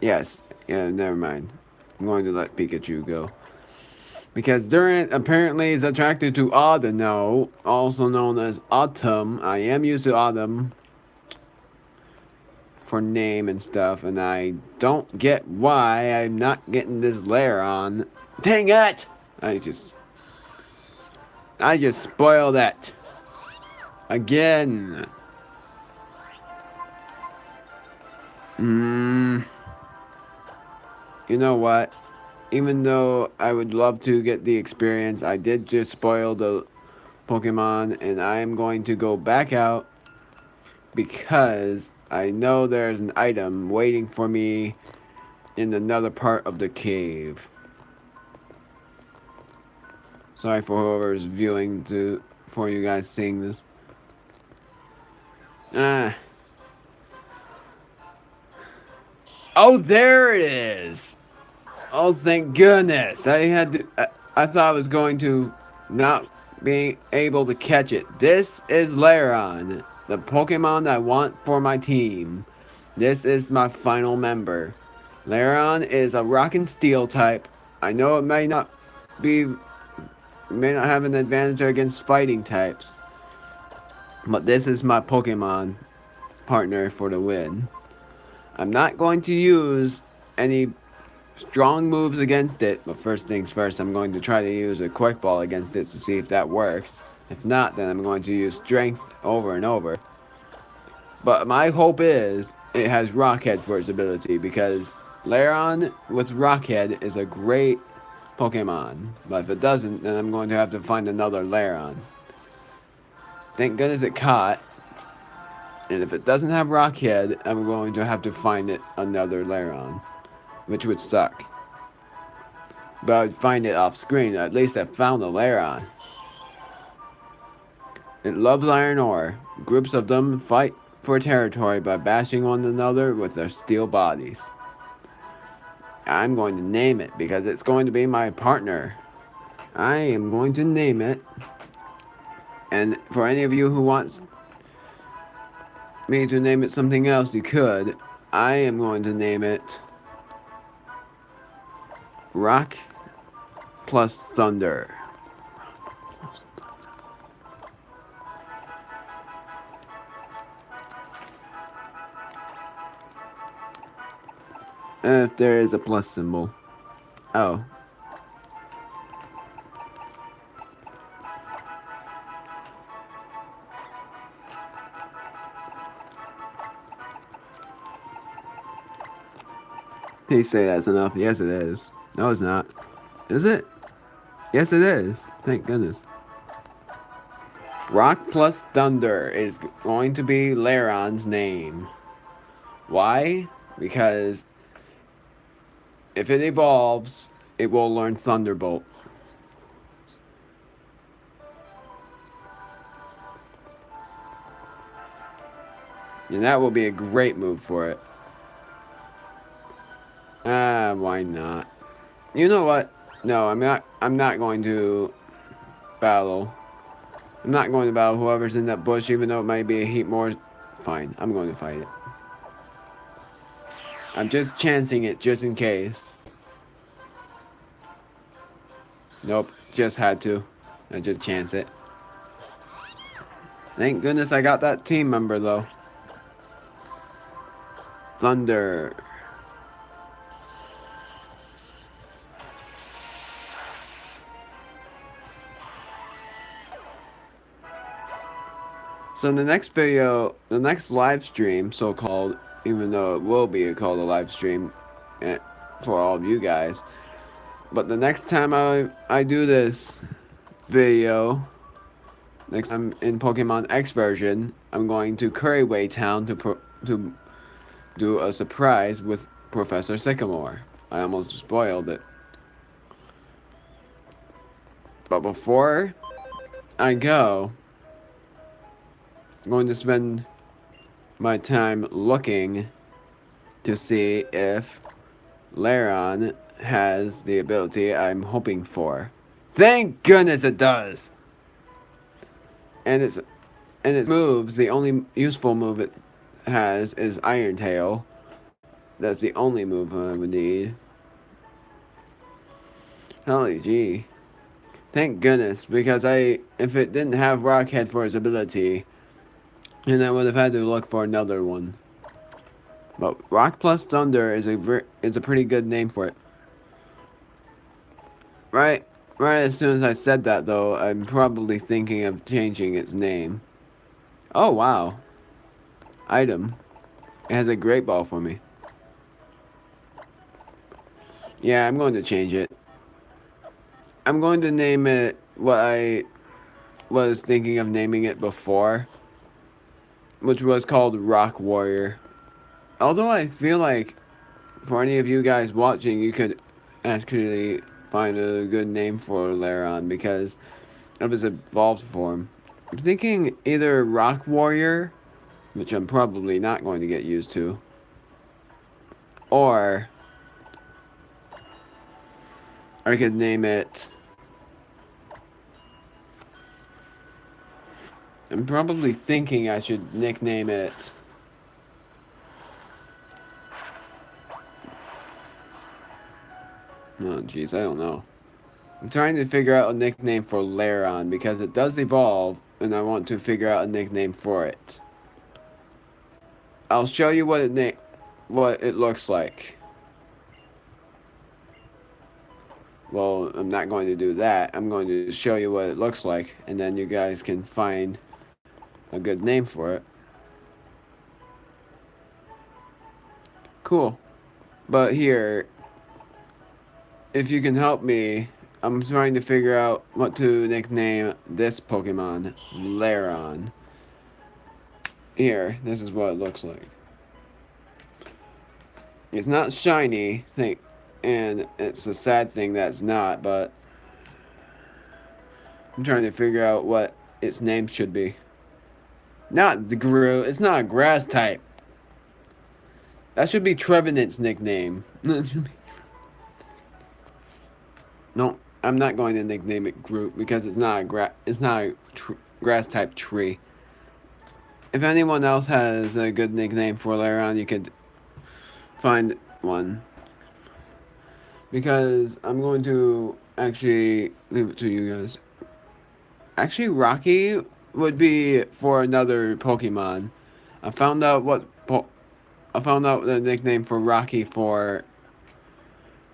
Yes. Yeah, never mind. I'm going to let Pikachu go. Because Durant apparently is attracted to Audino, also known as Autumn. I am used to Autumn for name and stuff, and I don't get why I'm not getting this layer on. Dang it! I just spoiled it. Again. You know what? Even though I would love to get the experience, I did just spoil the Pokemon, and I am going to go back out because I know there's an item waiting for me in another part of the cave. Sorry for whoever's viewing for you guys seeing this. Ah. Oh, there it is! Oh, thank goodness. I thought I was going to not be able to catch it. This is Lairon, the Pokemon I want for my team. This is my final member. Lairon is a Rock and Steel type. I know it may not have an advantage against fighting types, but this is my Pokemon partner for the win. I'm not going to use any strong moves against it, but first things first, I'm going to try to use a quick ball against it to see if that works. If not, then I'm going to use strength over and over. But my hope is it has Rockhead for its ability, because Lairon with Rockhead is a great Pokemon. But if it doesn't, then I'm going to have to find another Lairon. Thank goodness it caught. And if it doesn't have Rockhead, I'm going to have to find it another Lairon, which would suck. But I would find it off screen. At least I found a Lairon. It loves iron ore. Groups of them fight for territory by bashing one another with their steel bodies. I'm going to name it because it's going to be my partner. I am going to name it. And for any of you who wants me to name it something else, you could. I am going to name it Rock plus Thunder. If there is a plus symbol. Oh. Please say that's enough. Yes, it is. No, it's not. Is it? Yes, it is. Thank goodness. Rock plus Thunder is going to be Lairon's name. Why? Because if it evolves, it will learn Thunderbolt. And that will be a great move for it. Why not? You know what? No, I'm not going to battle. I'm not going to battle whoever's in that bush, even though it might be a heat more. Fine, I'm going to fight it. I'm just chancing it, just in case. Nope, just had to. I just chance it. Thank goodness I got that team member, though. Thunder. So in the next video, the next live stream, so-called, even though it will be called a live stream for all of you guys, but the next time I do this video, next time in Pokemon X version, I'm going to Curryway Town to do a surprise with Professor Sycamore. I almost spoiled it. But before I go, I'm going to spend my time looking to see if Laron has the ability I'm hoping for. Thank goodness it does! And its moves, the only useful move it has is Iron Tail. That's the only move I would need. Holy gee. Thank goodness, because if it didn't have Rockhead for its ability, then I would have had to look for another one. But Rock plus Thunder is a pretty good name for it. Right, right as soon as I said that though, I'm probably thinking of changing its name. Oh wow. Item. It has a great ball for me. Yeah, I'm going to change it. I'm going to name it what I was thinking of naming it before, which was called Rock Warrior. Although I feel like for any of you guys watching, you could actually find a good name for Laron because of his evolved form. I'm thinking either Rock Warrior, which I'm probably not going to get used to, or I could name it. I'm probably thinking I should nickname it. Oh, jeez, I don't know. I'm trying to figure out a nickname for Laron because it does evolve, and I want to figure out a nickname for it. I'll show you what it looks like. Well, I'm not going to do that. I'm going to show you what it looks like, and then you guys can find a good name for it. Cool. But here, if you can help me, I'm trying to figure out what to nickname this Pokemon, Laron. Here, this is what it looks like. It's not shiny, and it's a sad thing that it's not, but I'm trying to figure out what its name should be. Not the Gru, it's not a grass type. That should be Trevenant's nickname. No, I'm not going to nickname it Groot because it's not a grass type tree. If anyone else has a good nickname for Laron, you could find one. Because I'm going to actually leave it to you guys. Actually, Rocky would be for another Pokemon. I found out I found out the nickname for Rocky for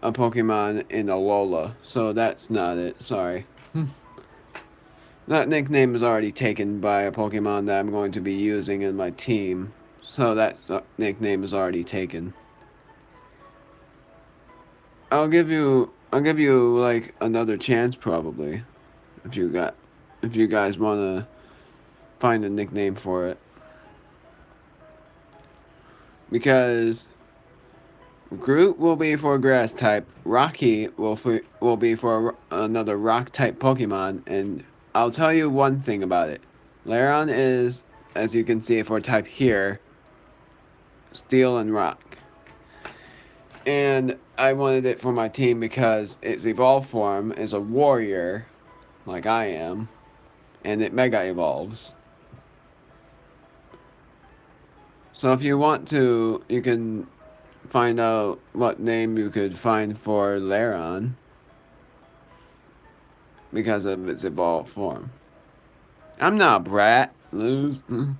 a Pokemon in Alola, so that's not it. Sorry. That nickname is already taken by a Pokemon that I'm going to be using in my team, so that nickname is already taken. I'll give you like another chance probably, if you guys want to find a nickname for it, because Groot will be for grass type, Rocky will be for another rock type Pokemon, and I'll tell you one thing about it. Laron is, as you can see for type here, Steel and Rock. And I wanted it for my team because its evolved form is a warrior, like I am, and it mega evolves. So if you want to, you can find out what name you could find for Laron because of its evolved form. I'm not a brat. Lose. I'm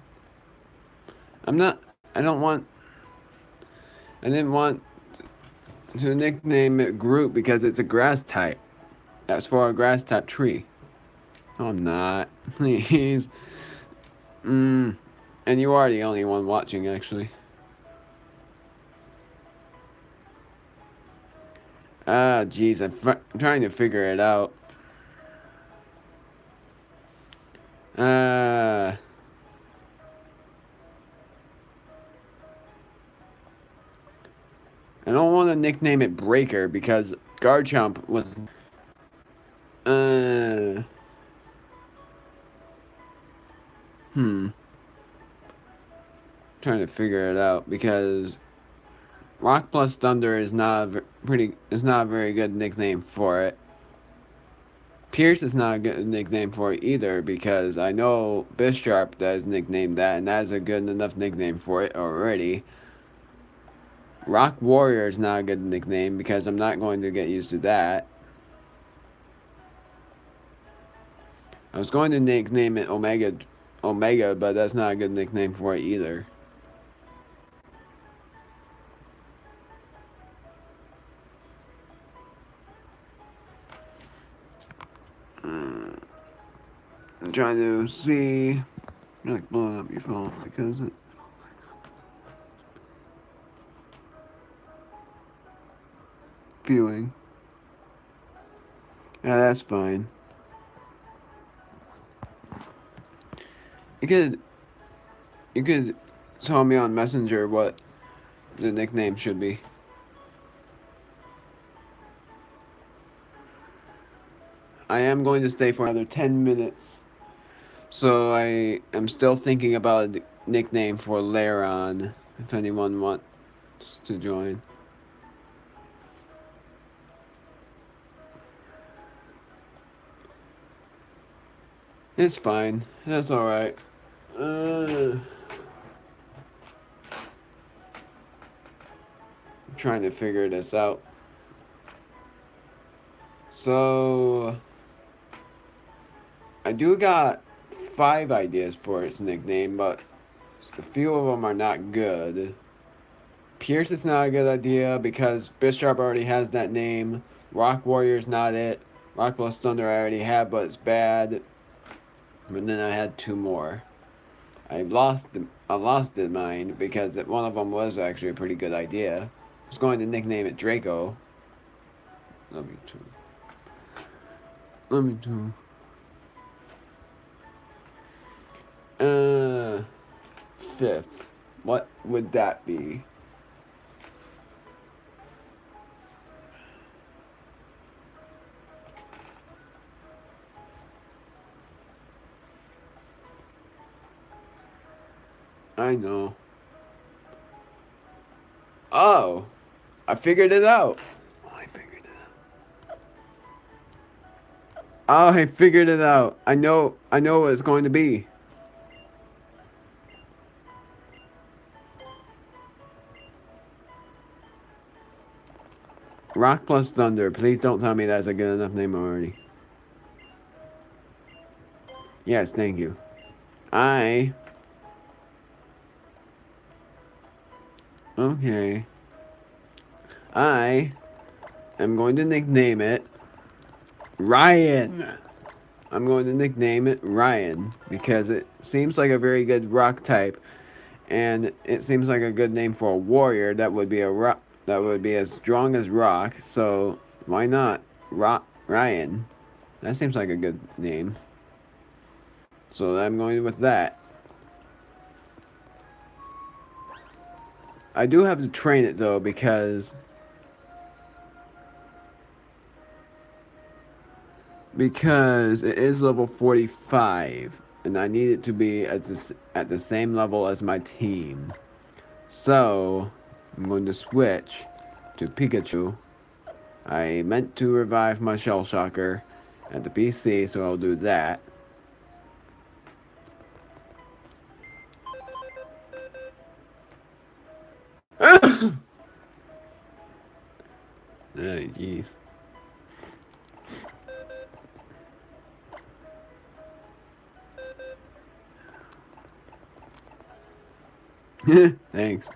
not. I don't want. I didn't want to nickname it Groot because it's a grass type. That's for a grass type tree. No, I'm not. Please. And you are the only one watching, actually. Ah, jeez. I'm trying to figure it out. I don't want to nickname it Breaker because Garchomp was. Uh. Hmm. trying to figure it out because Rock plus Thunder is not a very good nickname for it. Pierce is not a good nickname for it either because I know Bisharp does nickname that, and that is a good enough nickname for it already. Rock Warrior is not a good nickname because I'm not going to get used to that. I was going to nickname it Omega, but that's not a good nickname for it either. I'm trying to see. You're like blowing up your phone because it. Viewing. Yeah, that's fine. You could tell me on Messenger what the nickname should be. I am going to stay for another 10 minutes. So I am still thinking about a nickname for Laron, if anyone wants to join. It's fine. That's alright. I'm trying to figure this out. So I do got 5 ideas for its nickname, but a few of them are not good. Pierce is not a good idea because Bisharp already has that name. Rock Warrior's not it. Rock plus Thunder I already had, but it's bad. But then I had 2 more. I lost mine because one of them was actually a pretty good idea. I was going to nickname it Draco. Love you too. Love you too. Fifth. What would that be? I know. Oh, I figured it out. Oh, I figured it out. I know what it's going to be. Rock plus Thunder. Please don't tell me that's a good enough name already. Yes, thank you. Okay. I am going to nickname it Ryan. I'm going to nickname it Ryan because it seems like a very good rock type, and it seems like a good name for a warrior that would be as strong as rock. So why not Ryan? That seems like a good name. So I'm going with that. I do have to train it though because it is level 45 and I need it to be at the same level as my team. So I'm going to switch to Pikachu. I meant to revive my Shell Shocker at the PC, so I'll do that. Oh, jeez. Thanks.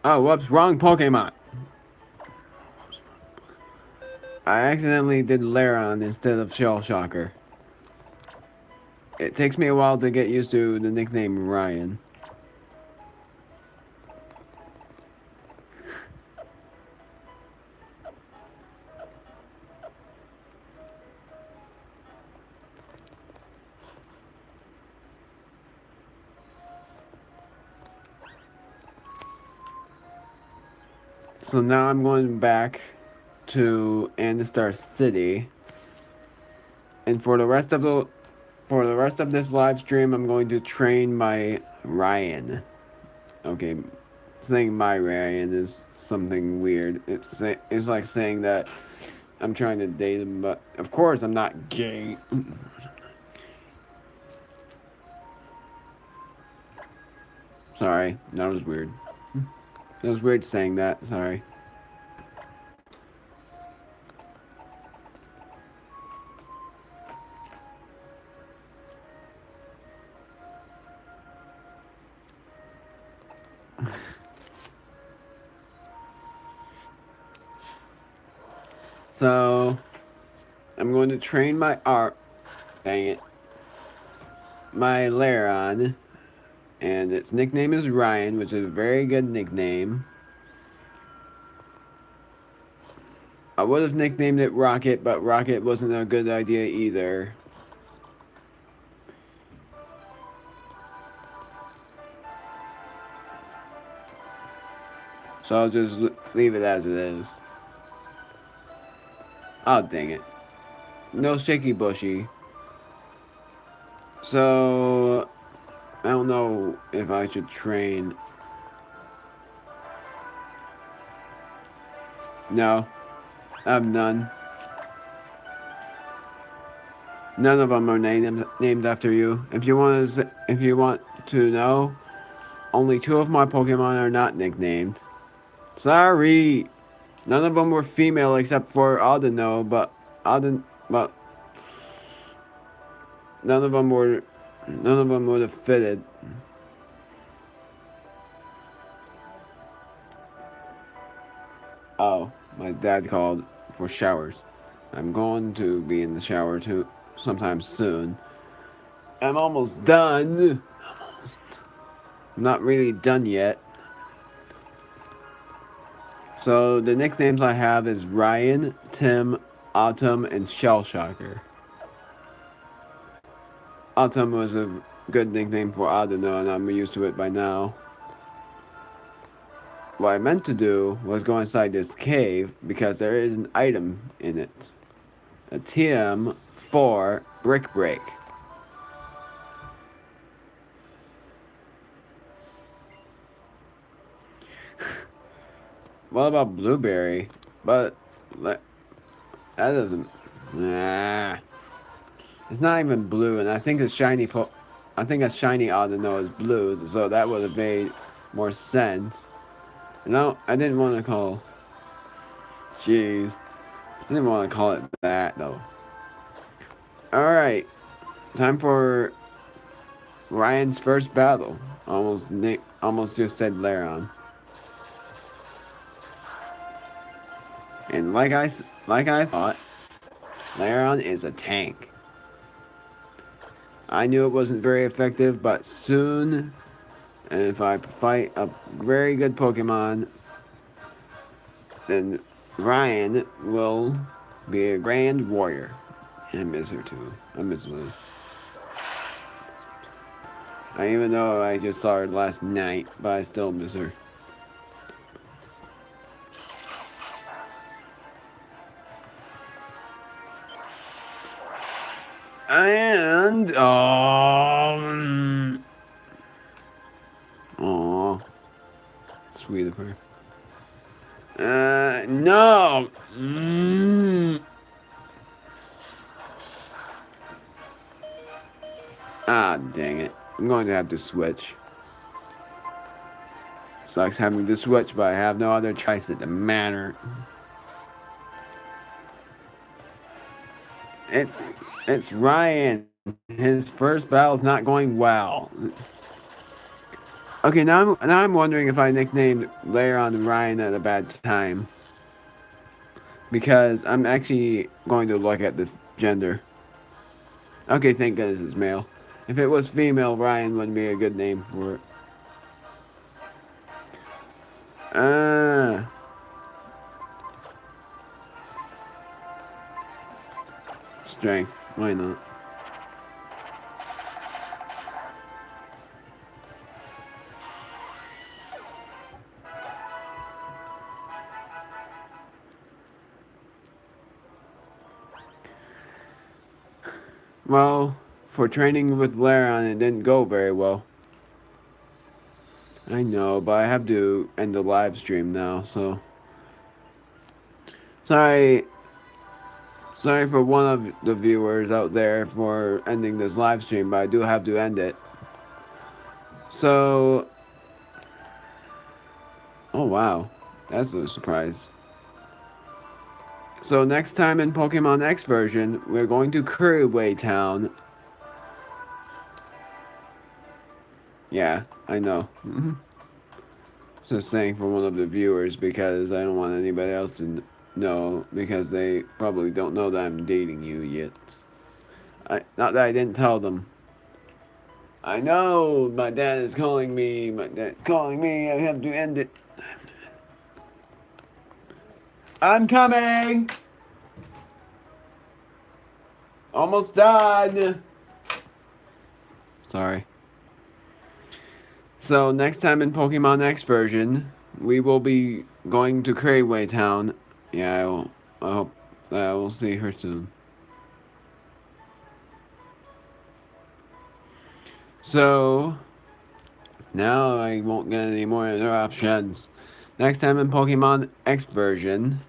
Oh, whoops, wrong Pokemon. I accidentally did Laron instead of Shell Shocker. It takes me a while to get used to the nickname Ryan. So now I'm going back to Andestar City. And for the rest of this live stream, I'm going to train my Ryan. Okay, saying my Ryan is something weird. It's like saying that I'm trying to date him, but of course I'm not gay. Sorry, that was weird. That was weird saying that. Sorry. So I'm going to train my art. Dang it. My Laron, and its nickname is Ryan, which is a very good nickname. I would have nicknamed it Rocket, but Rocket wasn't a good idea either. So I'll just leave it as it is. Oh, dang it. No Shaky Bushy. So, I don't know if I should train. No, I have none. None of them are named after you. If you want to know, only 2 of my Pokemon are not nicknamed. Sorry, none of them were female except for Audino, but none of them would have fitted. Oh, my dad called for showers. I'm going to be in the shower too sometime soon. I'm almost done. I'm not really done yet. So the nicknames I have is Ryan, Tim, Autumn, and Shell Shocker. Autumn was a good nickname for Audino, and I'm used to it by now. What I meant to do was go inside this cave because there is an item in it. A TM4 Brick Break. What about Blueberry? But that doesn't. Nah. It's not even blue, and I think a shiny Audino is blue, so that would have made more sense. No, I didn't want to call. Jeez, I didn't want to call it that though. All right, time for Ryan's first battle. Almost just said Laron. And like I thought, Laron is a tank. I knew it wasn't very effective, but soon, and if I fight a very good Pokemon, then Ryan will be a grand warrior. And I miss her too. I miss Liz. Even though I just saw her last night, but I still miss her. And sweet of her. No. Ah, dang it. I'm going to have to switch. Sucks having to switch, but I have no other choice at the matter. It's Ryan. His first battle's not going well. Okay, now I'm wondering if I nicknamed Laron Ryan at a bad time. Because I'm actually going to look at the gender. Okay, thank goodness it's male. If it was female, Ryan wouldn't be a good name for it. Strength. Why not? Well, for training with Laron, it didn't go very well. I know, but I have to end the live stream now, so... Sorry for one of the viewers out there for ending this live stream, but I do have to end it. So... Oh, wow. That's a surprise. So next time in Pokemon X version, we're going to Curryway Town. Yeah, I know. Just saying for one of the viewers because I don't want anybody else to know because they probably don't know that I'm dating you yet. Not that I didn't tell them. I know my dad is calling me. My dad calling me. I have to end it. I'm coming. Almost done. Sorry. So next time in Pokemon X version, we will be going to Crayway Town. Yeah, I hope that I will see her soon. So now I won't get any more interruptions. Next time in Pokemon X version,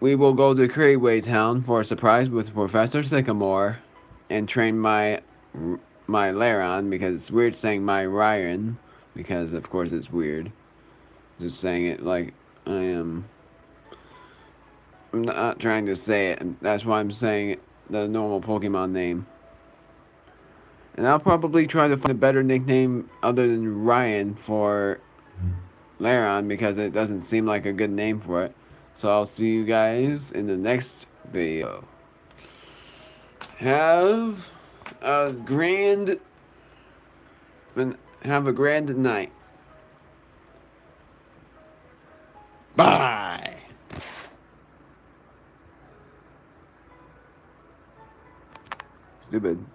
we will go to Crayway Town for a surprise with Professor Sycamore and train my Laron, because it's weird saying my Ryan, because of course it's weird. Just saying it like I am. I'm not trying to say it, that's why I'm saying the normal Pokemon name. And I'll probably try to find a better nickname other than Ryan for Laron, because it doesn't seem like a good name for it. So I'll see you guys in the next video. Have a grand night. Bye. Stupid.